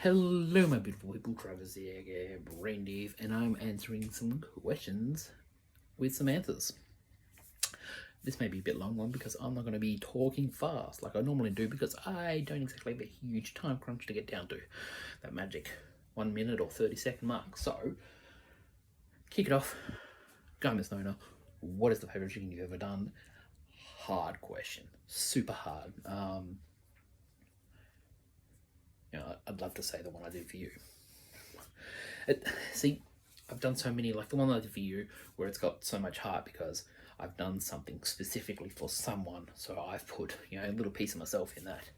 Hello, my beautiful people. Travis here, Brain Dave, and I'm answering some questions with some answers. This may be a bit long one because I'm not going to be talking fast like I normally do because I don't exactly have a huge time crunch to get down to that magic 1 minute or 30-second mark. So, kick it off. Go, Miss Nona. What is the favourite chicken you've ever done? Hard question. Super hard. I'd love to say the one I did for you. See, I've done so many, like the one I did for you, where it's got so much heart because I've done something specifically for someone. So I've put, a little piece of myself in that.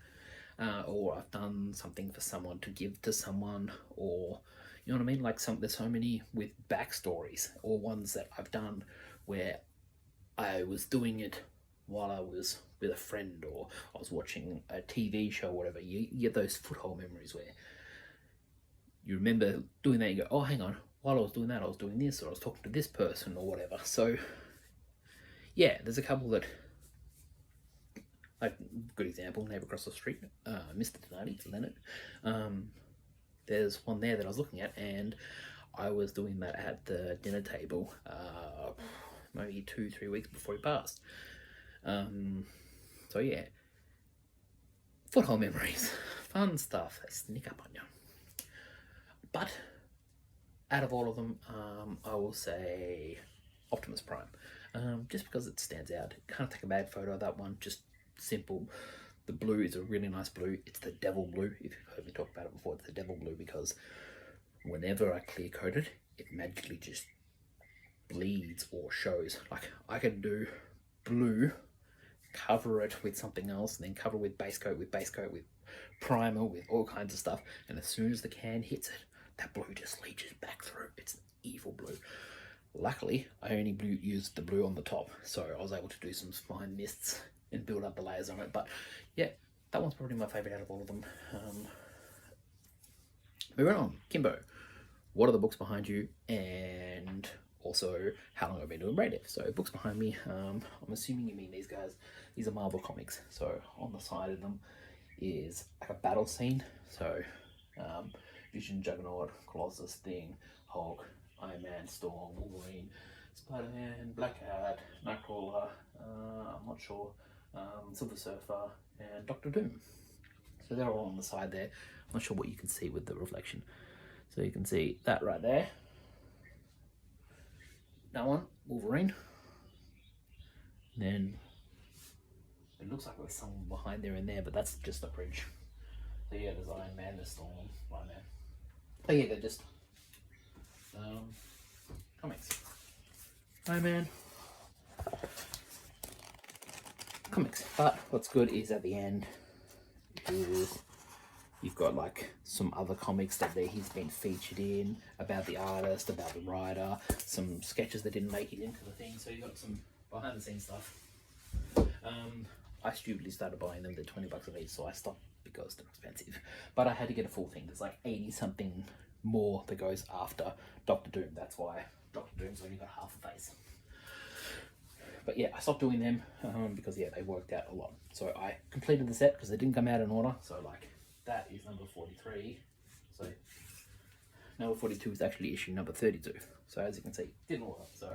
Or I've done something for someone to give to someone, or, you know what I mean? Like there's so many with backstories, or ones that I've done where I was doing it while I was with a friend, or I was watching a TV show, or whatever. You get those foothold memories where you remember doing that, you go, oh, hang on, while I was doing that, I was doing this, or I was talking to this person, or whatever. So, yeah, there's a couple that, like, good example, neighbour across the street, Mr. Donati, Leonard. There's one there that I was looking at, and I was doing that at the dinner table, maybe 2-3 weeks before he passed. So yeah, foothold memories, fun stuff, they sneak up on you. But out of all of them, I will say Optimus Prime, just because it stands out. Can't take a bad photo of that one, just simple. The blue is a really nice blue. It's the devil blue. If you've heard me talk about it before, it's the devil blue because whenever I clear coat it, it magically just bleeds or shows. Like I can do blue, cover it with something else, and then cover it with base coat, with primer, with all kinds of stuff, and as soon as the can hits it, that blue just leaches back through. It's an evil blue. Luckily, I only used the blue on the top, so I was able to do some fine mists and build up the layers on it. But yeah, that one's probably my favourite out of all of them. Moving on, Kimbo, what are the books behind you, and also how long I've been doing Brain Dev? So books behind me, I'm assuming you mean these guys. These are Marvel comics. So on the side of them is like a battle scene. So Vision, Juggernaut, Colossus, Thing, Hulk, Iron Man, Storm, Wolverine, Spider-Man, Black Cat, Nightcrawler, I'm not sure, Silver Surfer, and Doctor Doom. So they're all on the side there. I'm not sure what you can see with the reflection. So you can see that right there. That one, Wolverine. And then it looks like there's someone behind there and there, but that's just the bridge. So yeah, there's Iron Man, there's Storm, Iron Man. Oh yeah, they're just comics. Iron Man. Comics. But what's good is at the end is you've got like some other comics that he's been featured in, about the artist, about the writer, some sketches that didn't make it into the thing. So you've got some behind the scenes stuff. I stupidly started buying them. They're $20 a piece, so I stopped because they're expensive. But I had to get a full thing. There's like 80 something more that goes after Doctor Doom. That's why Doctor Doom's only got half a face. But yeah, I stopped doing them because yeah, they worked out a lot. So I completed the set because they didn't come out in order. So like that is number 43. So number 42 is actually issue number 32. So as you can see, didn't order. So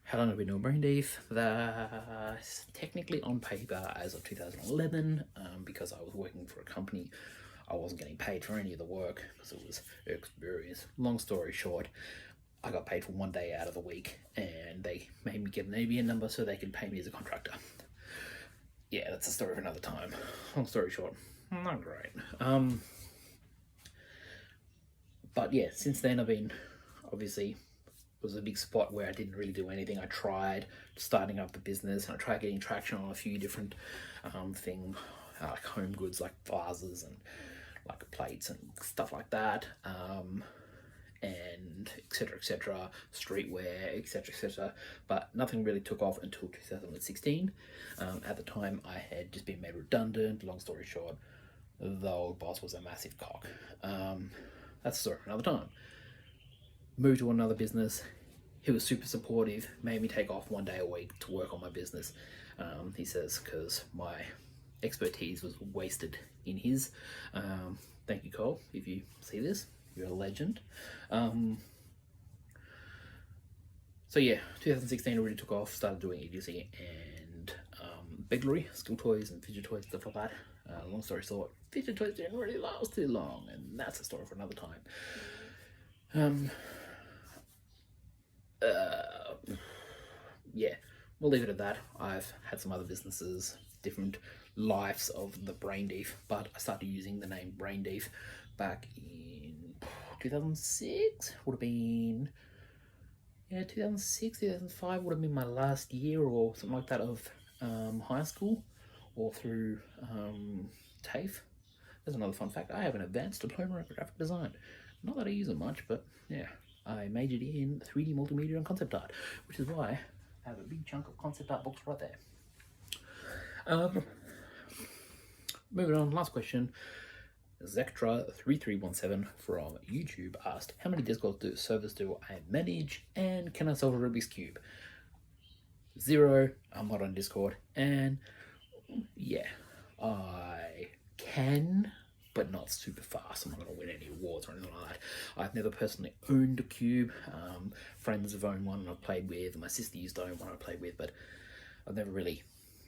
how long have we been doing Brain Dev? That's technically on paper as of 2011 because I was working for a company. I wasn't getting paid for any of the work because it was experience. Long story short, I got paid for 1 day out of the week and they made me get an ABN number so they could pay me as a contractor. Yeah, that's a story for another time. Long story short, not great. But yeah, since then I've been, obviously, it was a big spot where I didn't really do anything. I tried starting up the business and I tried getting traction on a few different things, like home goods, like vases and like plates and stuff like that, and etc, streetwear, etc, but nothing really took off until 2016. At the time I had just been made redundant. Long story short, the old boss was a massive cock. That's a story for another time. Moved to another business. He was super supportive, made me take off 1 day a week to work on my business. He says, because my expertise was wasted in his. Thank you, Cole. If you see this, you're a legend. So yeah, 2016 already took off, started doing idiocy and Biglery, school toys and fidget toys, stuff like that. Long story short, fidget toys didn't really last too long, and that's a story for another time. Yeah, we'll leave it at that. I've had some other businesses, different lives of the Brain Deef, but I started using the name Brain Deef back in 2006. Would have been 2006, 2005 would have been my last year or something like that of high school, or through TAFE. There's another fun fact. I have an advanced diploma in graphic design. Not that I use it much, but yeah, I majored in 3D multimedia and concept art, which is why I have a big chunk of concept art books right there. Moving on, last question. Zectra3317 from YouTube asked, how many Discord servers do I manage, and can I solve a Rubik's Cube? 0, I'm not on Discord, and yeah, I can, but not super fast. I'm not going to win any awards or anything like that. I've never personally owned a cube. Friends have owned one I've played with, and my sister used to own one I played with, but I've never really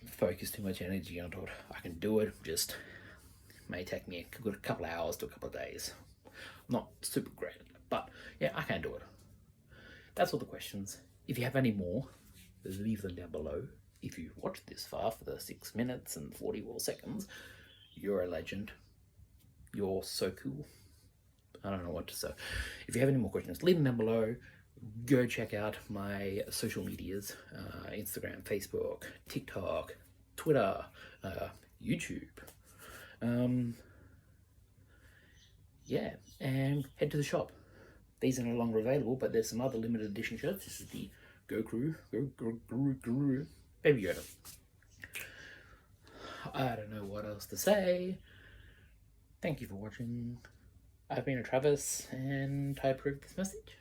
focused too much energy on it. I can do it, just may take me a good couple of hours to a couple of days. Not super great, but yeah, I can do it. That's all the questions. If you have any more, leave them down below. If you watched this far for the 6 minutes and 44 seconds, you're a legend. You're so cool. I don't know what to say. If you have any more questions, leave them down below. Go check out my social medias, Instagram, Facebook, TikTok, Twitter, YouTube. Yeah, and head to the shop. These are no longer available, but there's some other limited edition shirts. This is the Baby Yoda. I don't know what else to say. Thank you for watching. I've been a Travis, and I approve this message.